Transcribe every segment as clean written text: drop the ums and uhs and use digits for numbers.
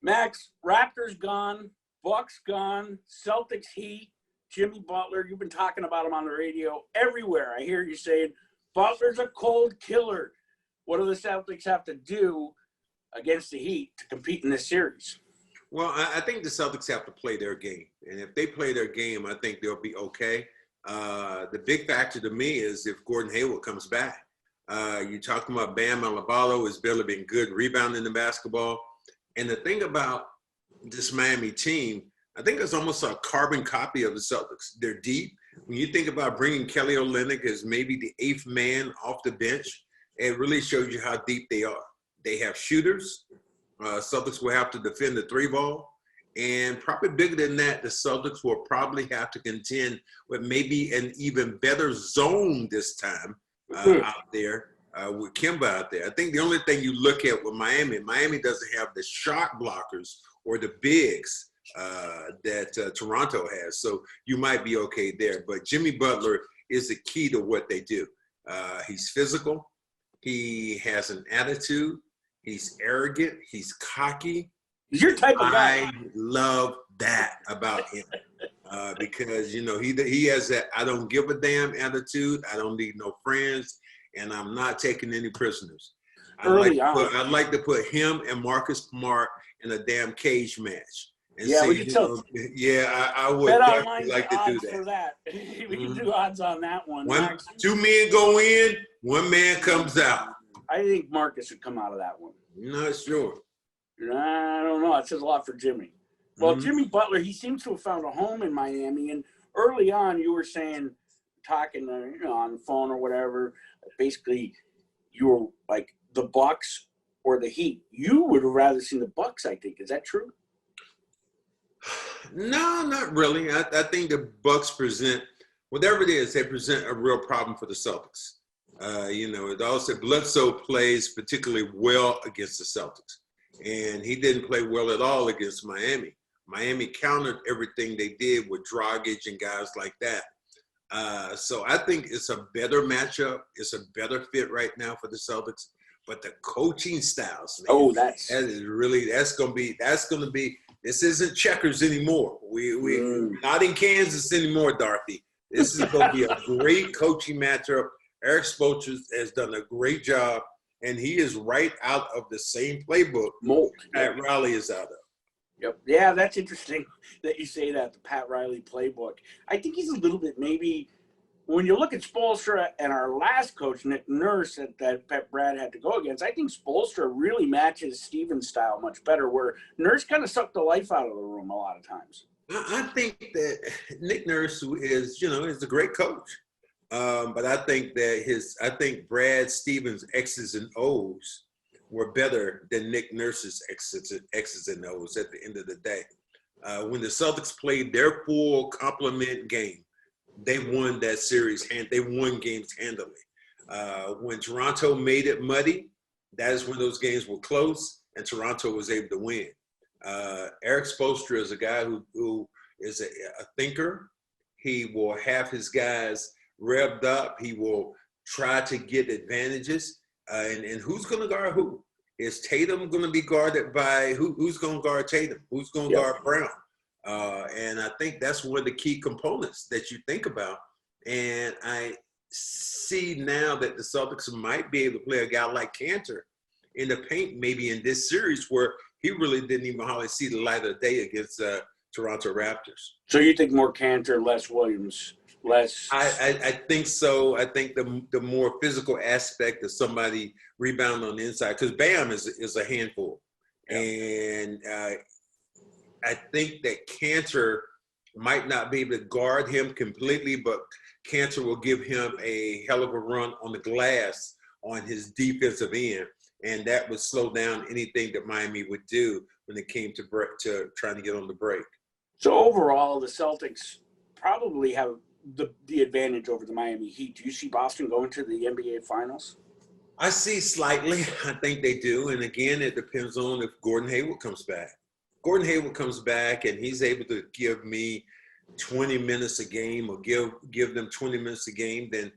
Max, Raptors gone, Bucks gone, Celtics Heat, Jimmy Butler. You've been talking about him on the radio everywhere. I hear you saying Butler's a cold killer. What do the Celtics have to do against the Heat to compete in this series? Well, I think the Celtics have to play their game. And if they play their game, I think they'll be okay. The big factor to me is if Gordon Hayward comes back. You're talking about Bam Adebayo has barely been good rebounding the basketball. And the thing about this Miami team, I think it's almost a carbon copy of the Celtics. They're deep. When you think about bringing Kelly Olynyk as maybe the eighth man off the bench, it really shows you how deep they are. They have shooters. Celtics will have to defend the three ball. And probably bigger than that, the Celtics will probably have to contend with maybe an even better zone this time out there with Kemba out there. I think the only thing you look at with Miami doesn't have the shot blockers or the bigs that Toronto has. So you might be okay there. But Jimmy Butler is the key to what they do. He's physical. He has an attitude. He's arrogant. He's cocky. He's your type of guy. I love that about him because, you know, he has that I don't give a damn attitude. I don't need no friends, and I'm not taking any prisoners. I'd like to put him and Marcus Smart in a damn cage match. And yeah, see, we can tell. I would definitely like to do for that. We can do odds on that one. Two men go in, one man comes out. I think Marcus would come out of that one. Not sure. I don't know. It says a lot for Jimmy. Well, Jimmy Butler, he seems to have found a home in Miami. And early on, you were saying, talking on the phone or whatever, basically you were like the Bucks or the Heat. You would have rather seen the Bucks, I think. Is that true? No, not really. I think the Bucks present, whatever it is, they present a real problem for the Celtics. It also Bledsoe plays particularly well against the Celtics. And he didn't play well at all against Miami. Miami countered everything they did with Dragic and guys like that. So I think it's a better matchup. It's a better fit right now for the Celtics. But the coaching styles, man, that's going to be. This isn't checkers anymore. We're not in Kansas anymore, Dorothy. This is going to be a great coaching matchup. Eric Spoelstra has done a great job. And he is right out of the same playbook Pat Riley is out of. Yep. Yeah, that's interesting that you say that, the Pat Riley playbook. I think he's a little bit maybe when you look at Spoelstra and our last coach, Nick Nurse, that Brad had to go against, I think Spoelstra really matches Stevens' style much better, where Nurse kind of sucked the life out of the room a lot of times. I think that Nick Nurse is a great coach. But I think that Brad Stevens' X's and O's were better than Nick Nurse's X's and O's at the end of the day. When the Celtics played their full complement game, they won that series. They won games handily. When Toronto made it muddy, that is when those games were close, and Toronto was able to win. Eric Spoelstra is a guy who is a thinker. He will have his guys revved up. He will try to get advantages. And who's going to guard who? Is Tatum going to be guarded by who's going to guard Tatum? Who's going to guard Brown? And I think that's one of the key components that you think about. And I see now that the Celtics might be able to play a guy like Cantor in the paint maybe in this series where he really didn't even hardly see the light of day against Toronto Raptors. So you think more Cantor, less Williams? I think so. I think the more physical aspect of somebody rebounding on the inside, because Bam is a handful. Yeah. And I think that Cantor might not be able to guard him completely, but Cantor will give him a hell of a run on the glass on his defensive end. And that would slow down anything that Miami would do when it came to trying to get on the break. So overall, the Celtics probably have the advantage over the Miami Heat. Do you see Boston going to the NBA Finals? I see slightly. I think they do. And again, it depends on if Gordon Hayward comes back. Gordon Hayward comes back and he's able to give me 20 minutes a game or give them 20 minutes a game, then,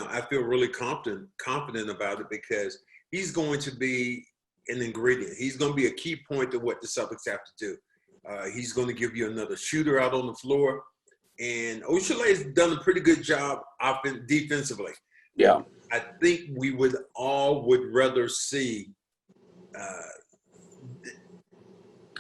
I feel really confident about it because he's going to be an ingredient. He's going to be a key point to what the Celtics have to do. He's going to give you another shooter out on the floor. And Oshale's done a pretty good job defensively. Yeah. I think we would rather see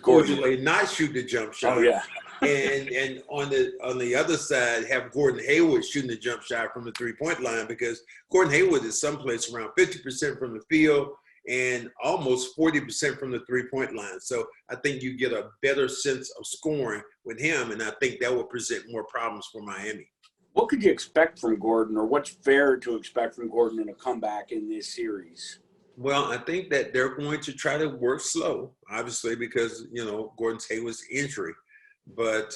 Oshale not shoot the jump shot. Oh, yeah. and on the other side, have Gordon Hayward shooting the jump shot from the three-point line, because Gordon Hayward is someplace around 50% from the field and almost 40% from the three-point line. So I think you get a better sense of scoring with him, and I think that would present more problems for Miami. What could you expect from Gordon, or what's fair to expect from Gordon in a comeback in this series? Well, I think that they're going to try to work slow, obviously, because, Gordon Hayward's injury. But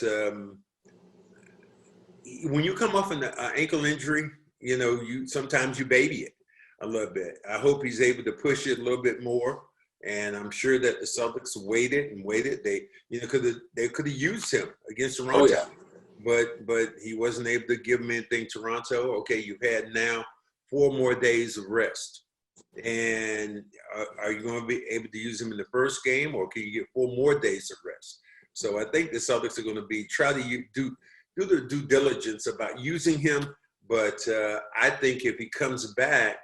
when you come off an ankle injury, sometimes you baby it a little bit. I hope he's able to push it a little bit more. And I'm sure that the Celtics waited and waited. They could have used him against Toronto. Oh, yeah. But he wasn't able to give him anything. Toronto, okay, you've had now 4 more days of rest. And are you going to be able to use him in the first game, or can you get 4 more days of rest? So I think the Celtics are going to try to do their due diligence about using him. But I think if he comes back,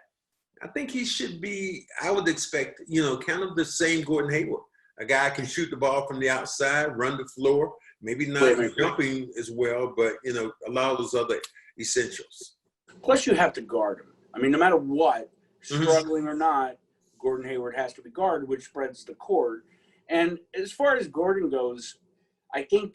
I think he should be, I would expect, kind of the same Gordon Hayward. A guy can shoot the ball from the outside, run the floor, maybe not jumping as well, but, a lot of those other essentials. Plus, you have to guard him. I mean, no matter what, struggling or not, Gordon Hayward has to be guarded, which spreads the court. And as far as Gordon goes, I think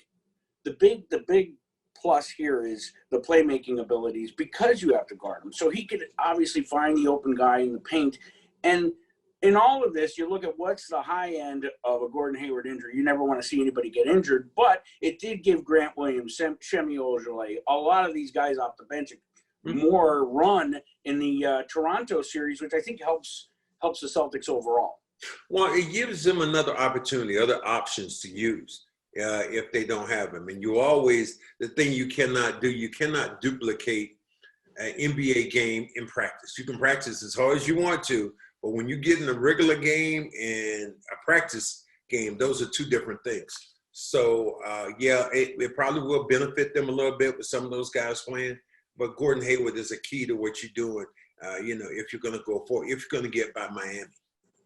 the big plus here is the playmaking abilities, because you have to guard him. So he could obviously find the open guy in the paint. And in all of this, you look at what's the high end of a Gordon Hayward injury. You never want to see anybody get injured, but it did give Grant Williams, Semi Ojeleye, a lot of these guys off the bench more run in the Toronto series, which I think helps the Celtics overall. Well, it gives them another opportunity, other options to use if they don't have them. And the thing you cannot do, you cannot duplicate an NBA game in practice. You can practice as hard as you want to, but when you get in a regular game and a practice game, those are 2 different things. So, it probably will benefit them a little bit with some of those guys playing. But Gordon Hayward is a key to what you're doing, if you're going to go forward, if you're going to get by Miami.